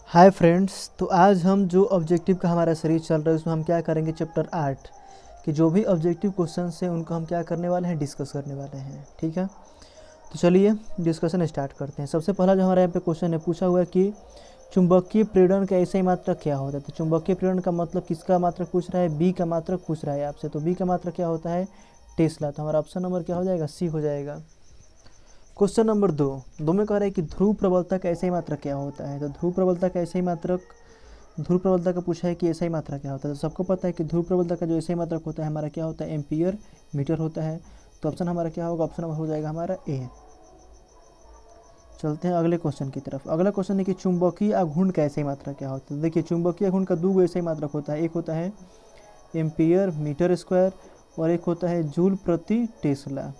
Hi friends, तो आज हम जो ऑब्जेक्टिव का हमारा सीरीज चल रहा है उसमें हम क्या करेंगे चैप्टर 8 कि जो भी ऑब्जेक्टिव क्वेश्चंस हैं उनको हम क्या करने वाले हैं, डिस्कस करने वाले हैं। ठीक है, तो चलिए डिस्कशन स्टार्ट करते हैं। सबसे पहला जो हमारे यहाँ पे क्वेश्चन है पूछा हुआ है कि चुंबकीय प्रेरण का ऐसा ही मात्रक क्या होता है। तो चुंबकीय प्रेरण का मतलब किसका मात्रक पूछ रहा है, बी का मात्रक पूछ रहा है आपसे। तो बी का मात्रक क्या होता है, टेस्ला। तो हमारा ऑप्शन नंबर क्या हो जाएगा, सी हो जाएगा। क्वेश्चन नंबर दो में कह रहा है कि ध्रुव प्रबलता का ऐसा ही मात्रक क्या होता है। तो ध्रुव प्रबलता का ऐसा ही मात्रक, ध्रुव प्रबलता का पूछा है कि ऐसा ही मात्रा क्या होता है। तो सबको पता है कि ध्रुव प्रबलता का जो ऐसा ही मात्रक होता है हमारा क्या होता है, एम्पियर मीटर होता है। तो ऑप्शन हमारा क्या होगा, ऑप्शन नंबर हो जाएगा हमारा ए। चलते हैं अगले क्वेश्चन की तरफ। अगला क्वेश्चन है कि चुंबकीय आघूर्ण का ऐसा ही मात्रा क्या होता है। देखिए चुंबकीय आघूर्ण का दो ऐसा ही मात्रक होता है, एक होता है एम्पियर मीटर स्क्वायर और एक होता है जूल प्रति टेस्ला।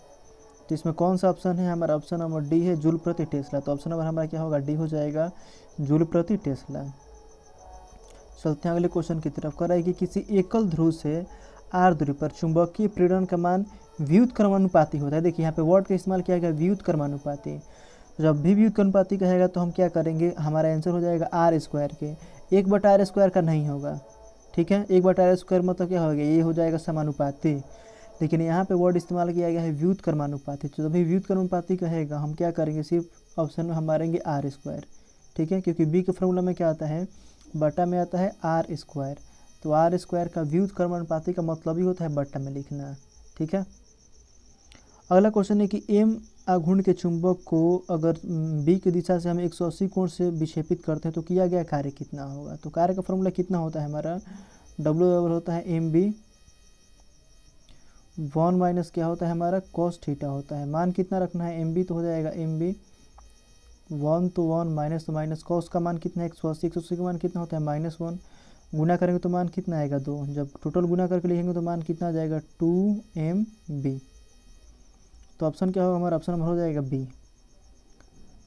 तो इसमें कौन सा ऑप्शन है, हमारा ऑप्शन नंबर डी है, जूल प्रति टेस्ला। तो ऑप्शन नंबर हमारा क्या होगा, डी हो जाएगा, जूल प्रति टेस्ला। चलते हैं अगले क्वेश्चन की तरफ। कर रहा है कि किसी एकल ध्रुव से आर दूरी पर चुंबकीय प्रेरण का मान व्युत्क्रमानुपाती होता है। देखिए यहाँ पे वर्ड का इस्तेमाल किया गया व्युत्क्रमानुपाती। तो जब भी व्युत्क्रमानुपाती कहेगा तो हम क्या करेंगे, हमारा आंसर हो जाएगा आर स्क्वायर के। एक बटा आर स्क्वायर का नहीं होगा, ठीक है। एक बटा आर स्क्वायर मतलब क्या हो गया, ये हो जाएगा समानुपाती। लेकिन यहाँ पे वर्ड इस्तेमाल किया गया है व्युत्क्रमानुपाती। तो जब भी व्युत्क्रमानुपाती कहेगा हम क्या करेंगे, सिर्फ ऑप्शन में हम मारेंगे आर स्क्वायर, ठीक है। क्योंकि बी के फॉर्मूला में क्या आता है, बटा में आता है आर स्क्वायर। तो आर स्क्वायर का व्युत्क्रमानुपाती का मतलब ही होता है बटा में लिखना, ठीक है। अगला क्वेश्चन है कि एम आघूर्ण के चुंबक को अगर बी की दिशा से हम 180 कोण से विक्षेपित करते हैं तो किया गया कार्य कितना होगा। तो कार्य का फॉर्मूला कितना होता है हमारा, डब्ल्यू बराबर होता है एम बी वन माइनस क्या होता है हमारा, कॉस थीटा होता है। मान कितना रखना है, एम बी तो हो जाएगा एम बी वन तो वन माइनस तो माइनस, कॉस का मान कितना है 180, 180 का मान कितना होता है -1। गुना करेंगे तो मान कितना आएगा 2। जब टोटल गुना करके लिखेंगे तो मान कितना आ जाएगा 2mb। तो ऑप्शन क्या होगा हमारा, ऑप्शन नंबर हो जाएगा बी।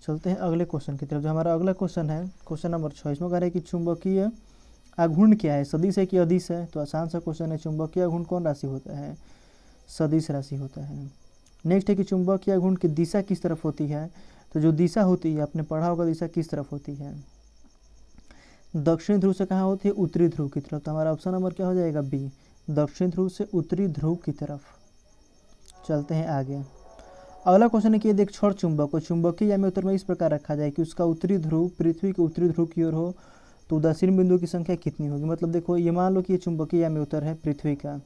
चलते हैं अगले क्वेश्चन की तरफ। जो हमारा अगला क्वेश्चन है क्वेश्चन नंबर 6। इसमें कह रहे हैं कि चुंबकीय आघूर्ण क्या है, सदिश है कि अदिश है। तो आसान सा क्वेश्चन है, चुंबकीय आघूर्ण कौन राशि होता है, सदिश राशि होता है। नेक्स्ट है कि चुंबकीय आघूर्ण की दिशा किस तरफ होती है। तो जो दिशा होती है आपने पढ़ा होगा, दिशा किस तरफ होती है, दक्षिण ध्रुव से कहाँ होती है, उत्तरी ध्रुव की तरफ। तो हमारा ऑप्शन नंबर क्या हो जाएगा बी, दक्षिण ध्रुव से उत्तरी ध्रुव की तरफ। चलते हैं आगे। अगला क्वेश्चन है कि यदि एक क्षण चुंबक को चुंबकीय यामी उत्तर में इस प्रकार रखा जाए कि उसका उत्तरी ध्रुव पृथ्वी के उत्तरी ध्रुव की ओर हो तो उदासीन बिंदुओं की संख्या कितनी होगी। मतलब देखो ये मान लो कि ये चुंबकीय यामी उत्तर है पृथ्वी का,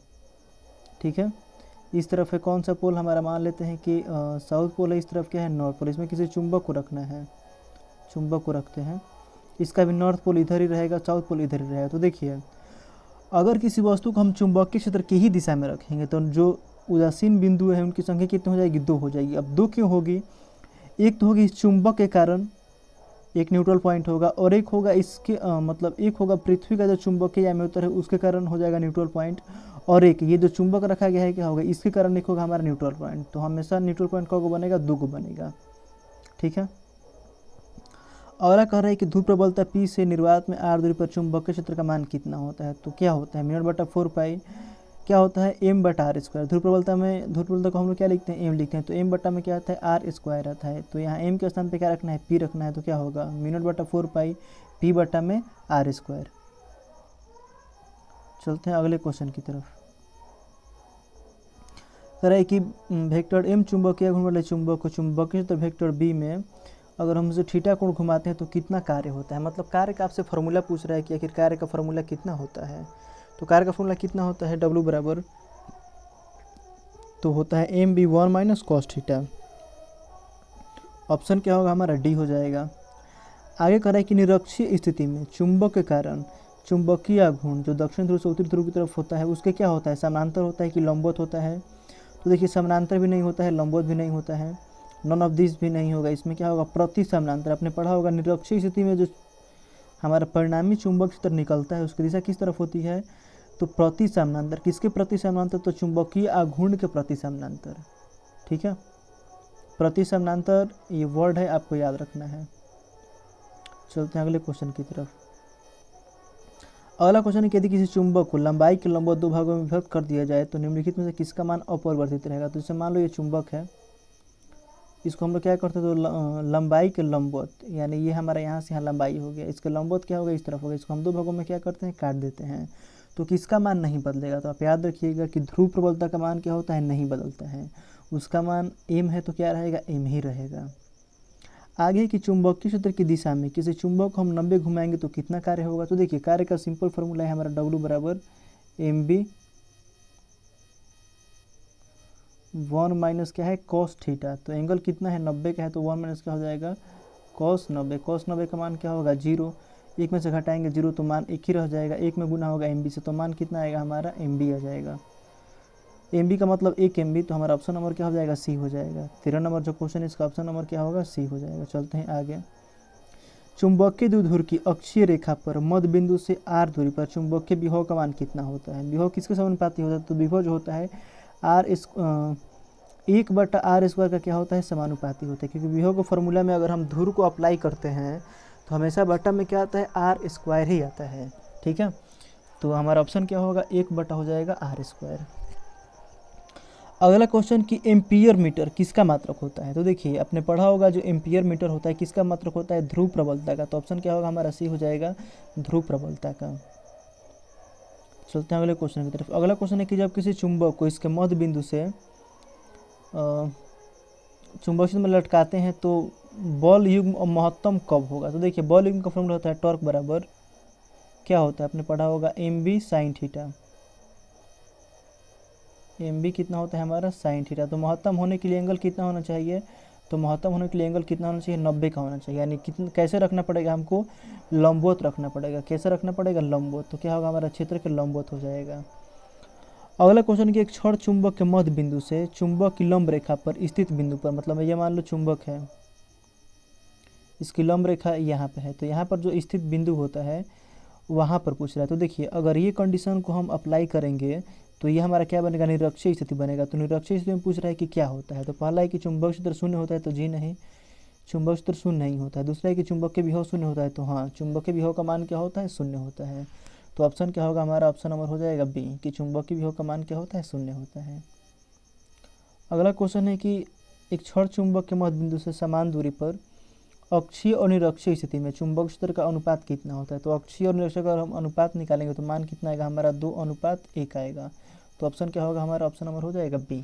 ठीक है। इस तरफ है कौन सा पोल, हमारा मान लेते हैं कि साउथ पोल है, इस तरफ क्या है नॉर्थ पोल। इसमें किसी चुंबक को रखना है, चुंबक को रखते हैं, इसका भी नॉर्थ पोल इधर ही रहेगा, साउथ पोल इधर ही रहेगा। तो देखिए अगर किसी वस्तु को हम चुंबकीय क्षेत्र की ही दिशा में रखेंगे तो जो उदासीन बिंदु है उनकी संख्या कितनी हो जाएगी, 2 हो जाएगी। अब 2 क्यों होगी, एक तो होगी इस चुंबक के कारण, एक न्यूट्रल पॉइंट होगा, और एक होगा इसके मतलब एक होगा पृथ्वी का जो चुंबकीय यामी उत्तर है उसके कारण हो जाएगा न्यूट्रल पॉइंट, और एक ये जो चुंबक रखा गया है क्या होगा, इसके कारण एक होगा हमारा न्यूट्रल पॉइंट। तो हमेशा न्यूट्रल पॉइंट का बनेगा, 2 को बनेगा, ठीक है। अगला कह रहा है कि ध्रुव प्रबलता P से निर्वात में r दूरी पर चुंबकीय क्षेत्र का मान कितना होता है। तो क्या होता है, μ/4π क्या होता है, m/r स्क्वायर। ध्रुव प्रबलता को हम लोग क्या लिखते हैं, m लिखते हैं। तो m बटा में क्या आता है, r स्क्वायर आता है। तो यहाँ m के स्थान पे क्या रखना है, p रखना है। तो क्या होगा μ/4π p बटा में r स्क्वायर। चलते हैं अगले क्वेश्चन की तरफ। कह रहा है कि वेक्टर m चुंबकीय घूर्णन वाले चुंबक को चुंबकीय क्षेत्र वेक्टर b में अगर हम उसे थीटा कोण घुमाते हैं तो कितना कार्य होता है। मतलब कार्य का आपसे फॉर्मूला पूछ रहा है कि आखिर कार्य का फॉर्मूला कितना होता है। तो कार्य का फॉर्मूला कितना होता है, W बराबर तो होता है M B one minus cos theta. Option क्या होगा हमारा, डी हो जाएगा। आगे कह रहा है कि निरक्षीय स्थिति में चुंबक के कारण चुंबकीय आघूर्ण जो दक्षिण ध्रुव से उत्तरी ध्रुव की तरफ होता है उसके क्या होता है, समानांतर होता है कि लंबवत होता है। तो देखिए समानांतर भी नहीं होता है, लंबवत भी नहीं होता है, नॉन ऑफ दिस भी नहीं होगा। इसमें क्या होगा, प्रति समानांतर। आपने पढ़ा होगा निरक्षीय स्थिति में जो हमारा परिणामी चुंबक क्षेत्र निकलता है उसकी दिशा किस तरफ होती है, तो प्रति समानांतर। किसके प्रति समानांतर, तो चुंबकीय आघूर्ण के प्रति समानांतर, ठीक है। प्रति समानांतर ये वर्ड है, आपको याद रखना है। चलते हैं अगले क्वेश्चन की तरफ। अगला क्वेश्चन है कि यदि किसी चुंबक को लंबाई के लंबवत 2 भागों में विभक्त कर दिया जाए तो निम्नलिखित में से किसका मान अपरिवर्तित रहेगा। तो जैसे मान लो ये चुंबक है, इसको हम लोग क्या करते हैं, तो लंबाई के लंबवत, यानी ये हमारा यहाँ से यहाँ लंबाई हो गया, इसका लंबवत क्या होगा, इस तरफ होगा, इसको हम दो भागों में क्या करते हैं, काट देते हैं। तो किसका मान नहीं बदलेगा, तो आप याद रखिएगा कि ध्रुव प्रबलता का मान क्या होता है, नहीं बदलता है, उसका मान m है तो क्या रहेगा, m ही रहेगा। आगे की चुंबकीय क्षेत्र की दिशा में किसी चुंबक को हम 90 घुमाएंगे तो कितना कार्य होगा, तो देखिए कार्य का सिंपल फॉर्मूला है हमारा W बराबर mb 1 माइनस क्या है, cos थीटा। तो एंगल कितना है, 90 का है, तो 1 माइनस क्या हो जाएगा, cos 90। cos 90 का मान क्या होगा, 0। एक में से घटाएंगे 0 तो मान एक ही रह जाएगा, एक में गुना होगा mb से, तो मान कितना आएगा हमारा, mb आ जाएगा। mb का मतलब 1 mb, तो हमारा ऑप्शन नंबर क्या हो जाएगा, सी हो जाएगा। 13 नंबर जो क्वेश्चन है इसका ऑप्शन नंबर क्या होगा, सी हो जाएगा। चलते हैं आगे। चुंबकीय द्विध्रुव की अक्षीय रेखा पर मध्य बिंदु से r दूरी पर चुंबकीय विभव का मान कितना होता है। विभव किसके समानुपाती होता है, तो विभव जो होता है r 1/r² का क्या होता है, समानुपाती होता है, क्योंकि विभव के फॉर्मूला में अगर हम ध्रुव को अप्लाई करते हैं तो हमेशा बटा में क्या आता है, r² ही आता है। ठीक है, तो हमारा ऑप्शन क्या होगा, 1 हो जाएगा r²। अगला क्वेश्चन कि एम्पियर मीटर किसका मात्रक होता है। तो देखिए आपने पढ़ा होगा जो एम्पियर मीटर होता है किसका मात्रक होता है, ध्रुव प्रबलता का। तो ऑप्शन क्या होगा हमारा, सी हो जाएगा, ध्रुव प्रबलता का। चलते हैं अगले क्वेश्चन की तरफ। अगला क्वेश्चन है कि जब किसी चुंबक को इसके मध्य बिंदु से चुंबक क्षेत्र में लटकाते हैं तो बल युग्म महत्तम कब होगा। तो देखिए बल युग्म का फॉर्मूला होता है टॉर्क बराबर क्या होता है, आपने पढ़ा होगा mb sin थीटा। mb कितना होता है हमारा, sin थीटा। तो महत्तम होने के लिए एंगल कितना होना चाहिए, तो महत्तम होने के लिए एंगल कितना होना चाहिए, 90 का होना चाहिए। यानी कितना कैसे रखना पड़ेगा हमको, लंबवत रखना पड़ेगा। कैसे रखना पड़ेगा, लंबवत। तो क्या होगा हमारा क्षेत्र के लंबवत हो जाएगा। अगला क्वेश्चन कि एक क्षण चुंबक के मध्य बिंदु से चुंबक की लंब रेखा पर स्थित बिंदु पर, मतलब ये मान लो चुंबक है, इसकी लंब रेखा यहाँ पे है, तो यहाँ पर जो स्थित बिंदु होता है वहाँ पर पूछ रहा है। तो देखिए अगर ये कंडीशन को हम अप्लाई करेंगे तो ये हमारा क्या बनेगा, निरक्षीय स्थिति बनेगा। तो निरक्षीय स्थिति में पूछ रहा है कि क्या होता है। तो पहला है कि चुंबक क्षेत्र शून्य होता है, तो जी नहीं, चुंबक क्षेत्र शून्य नहीं होता है। दूसरा है कि चुंबक के विभव शून्य होता है, तो हाँ चुंबक के विभव का मान क्या होता है, शून्य होता है। तो ऑप्शन क्या होगा हमारा, ऑप्शन नंबर हो जाएगा बी, कि चुंबक के विभव का मान क्या होता है, शून्य होता है। अगला क्वेश्चन है कि एक क्षण चुंबक के मध्य बिंदु से समान दूरी पर अक्षीय और निरक्षीय स्थिति में चुंबक क्षेत्र का अनुपात कितना होता है। तो अक्षीय और निरक्षीय का हम अनुपात निकालेंगे तो मान कितना आएगा हमारा, 2:1 आएगा। तो ऑप्शन क्या होगा हमारा, ऑप्शन नंबर हो जाएगा बी।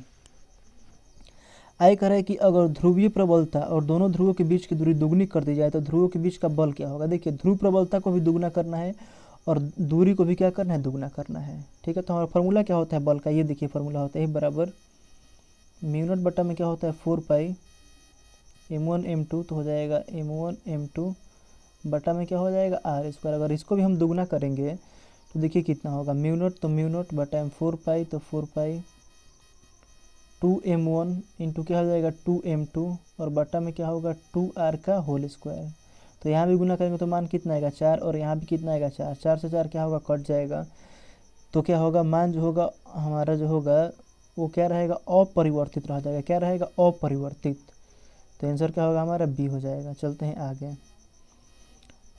आगे कह रहा है कि अगर ध्रुवीय प्रबलता और दोनों ध्रुवों के बीच की दूरी दुगनी कर दी जाए तो ध्रुवों के बीच का बल क्या होगा। देखिए ध्रुव प्रबलता को भी दुगना करना है और दूरी को भी क्या करना है, दुगना करना है। ठीक है, तो हमारा फॉर्मूला क्या होता है बल का, ये देखिए फॉर्मूला होता है बराबर म्यू नॉट बटा में क्या होता है 4 पाई m1 m2, तो हो जाएगा m1 m2 बटा में क्या हो जाएगा r²। अगर इसको भी हम दुगना करेंगे तो देखिए कितना होगा, म्यू नॉट तो म्यू नॉट बटा में 4 पाई, तो 4 पाई 2m1 इंटू क्या हो जाएगा 2m2 और बटा में क्या होगा 2r का होल स्क्वायर। तो यहाँ भी गुना करेंगे तो मान कितना आएगा 4 और यहाँ भी कितना आएगा 4, 4 से 4 क्या होगा कट जाएगा। तो क्या होगा, मान जो होगा हमारा जो होगा वो क्या रहेगा, अपरिवर्तित रह जाएगा। क्या रहेगा, अपरिवर्तित। तो आंसर क्या होगा हमारा, बी हो जाएगा। चलते हैं आगे।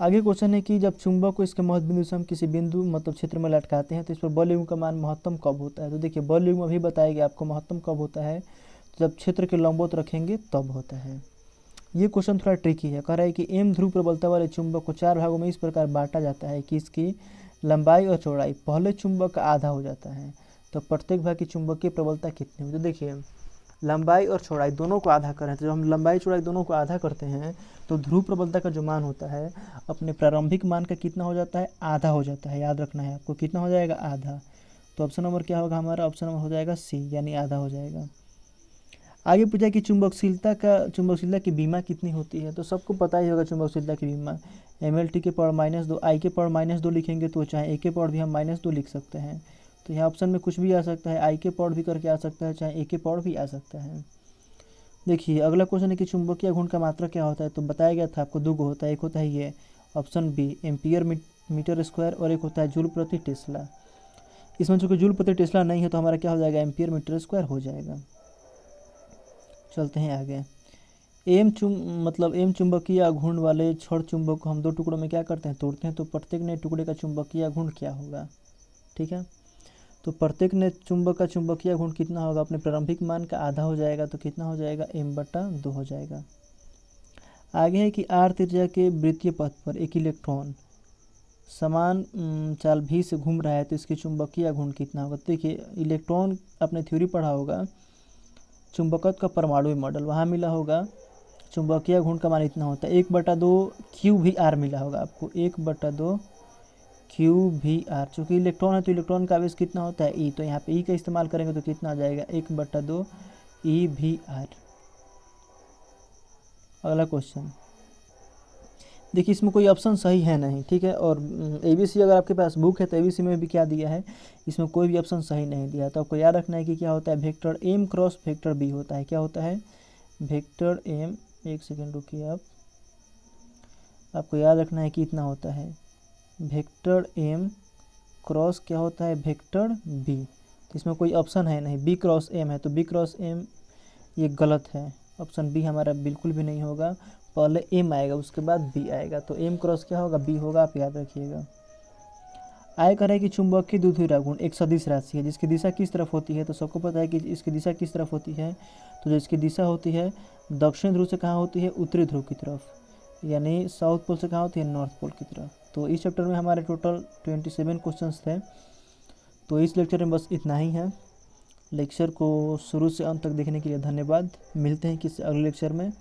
आगे क्वेश्चन है कि जब चुंबक को इसके मध्य बिंदु से हम किसी बिंदु मतलब क्षेत्र में लटकाते हैं तो इस पर बल युग्म का मान महत्तम कब होता है। तो देखिए बल युग्म अभी बताएगा आपको महत्तम कब होता है, तो जब क्षेत्र के लंबवत रखेंगे तब होता है। ये क्वेश्चन थोड़ा ट्रिकी है। कह रहा है कि एम ध्रुव प्रबलता वाले चुंबक को 4 भागों में इस प्रकार बांटा जाता है कि इसकी लंबाई और चौड़ाई पहले चुंबक का आधा हो जाता है, तो प्रत्येक भाग की चुंबकीय प्रबलता कितनी होगी। तो देखिए लंबाई और चौड़ाई दोनों को आधा करें, तो जब हम लंबाई चौड़ाई दोनों को आधा करते हैं तो ध्रुव प्रबलता का जो मान होता है अपने प्रारंभिक मान का कितना हो जाता है, आधा हो जाता है। याद रखना है आपको, कितना हो जाएगा, आधा। तो ऑप्शन नंबर क्या होगा हमारा, ऑप्शन नंबर हो जाएगा सी, यानी आधा हो जाएगा। आगे पूछा कि चुंबकशीलता की बीमा कितनी होती है। तो सबको पता ही होगा चुंबकशीलता की बीमा mlt के पावर -2 I के पावर -2 लिखेंगे तो चाहे a के पावर भी हम -2 लिख सकते हैं। तो यहाँ ऑप्शन में कुछ भी आ सकता है, आई के पावर भी करके आ सकता है, चाहे ए के पावर भी आ सकता है। देखिए अगला क्वेश्चन है कि चुंबकीय घूर्ण का मात्रा क्या होता है। तो बताया गया था आपको, दो होता है, एक होता है ये option B ampere meter square और एक होता है जूल प्रति टेस्ला। इसमें चूंकि जूल प्रति टेस्ला नहीं है तो हमारा क्या हो जाएगा, एम्पियर मीटर स्क्वायर हो जाएगा। चलते हैं आगे। एम चुंबकीय घूर्ण वाले छड़ चुंबक को हम 2 टुकड़ों में क्या करते हैं, तोड़ते हैं, तो प्रत्येक नए टुकड़े का चुंबकीय घूर्ण क्या होगा। ठीक है, तो प्रत्येक ने चुंबक का चुंबकीय गुण कितना होगा, अपने प्रारंभिक मान का आधा हो जाएगा, तो कितना हो जाएगा, m/2 हो जाएगा। आगे है कि r त्रिज्या के वृत्तीय पथ पर एक इलेक्ट्रॉन समान चाल v से घूम रहा है, तो इसके चुंबकीय गुण कितना होगा। देखिए इलेक्ट्रॉन आपने थ्योरी पढ़ा होगा चुंबकत्व का परमाणु मॉडल, वहाँ मिला होगा चुंबकीय गुण का मान इतना होता है 1/2 QVr मिला होगा आपको, 1/2 QVr। चूँकि इलेक्ट्रॉन है तो इलेक्ट्रॉन का आवेश कितना होता है E, तो यहाँ पे E का इस्तेमाल करेंगे तो कितना आ जाएगा 1/2 EVr। अगला क्वेश्चन देखिए, इसमें कोई ऑप्शन सही है नहीं, ठीक है। और ABC अगर आपके पास बुक है तो ABC में भी क्या दिया है, इसमें कोई भी ऑप्शन सही नहीं दिया। तो आपको याद रखना है कि क्या होता है, vector M cross vector B होता है। क्या होता है, वेक्टर M, एक सेकेंड रुकिए आपको याद रखना है कि इतना होता है वेक्टर M क्रॉस क्या होता है, वेक्टर B। इसमें कोई ऑप्शन है नहीं, B क्रॉस M है, तो B क्रॉस M ये गलत है, ऑप्शन B हमारा बिल्कुल भी नहीं होगा। पहले M आएगा उसके बाद B आएगा, तो M क्रॉस क्या होगा, B होगा, आप याद रखिएगा। आय कर है कि चुंबकीय द्विध्रुवीय गुण एक सदिश राशि है जिसकी दिशा किस तरफ होती है, तो सबको पता है कि इसकी दिशा किस तरफ होती है, तो जो इसकी दिशा होती है दक्षिण ध्रुव से कहाँ होती है, उत्तरी ध्रुव की तरफ, यानी साउथ पोल से कहाँ होती है, नॉर्थ पोल की तरफ। तो इस चैप्टर में हमारे टोटल 27 क्वेश्चंस थे। तो इस लेक्चर में बस इतना ही है। लेक्चर को शुरू से अंत तक देखने के लिए धन्यवाद। मिलते हैं किसी अगले लेक्चर में।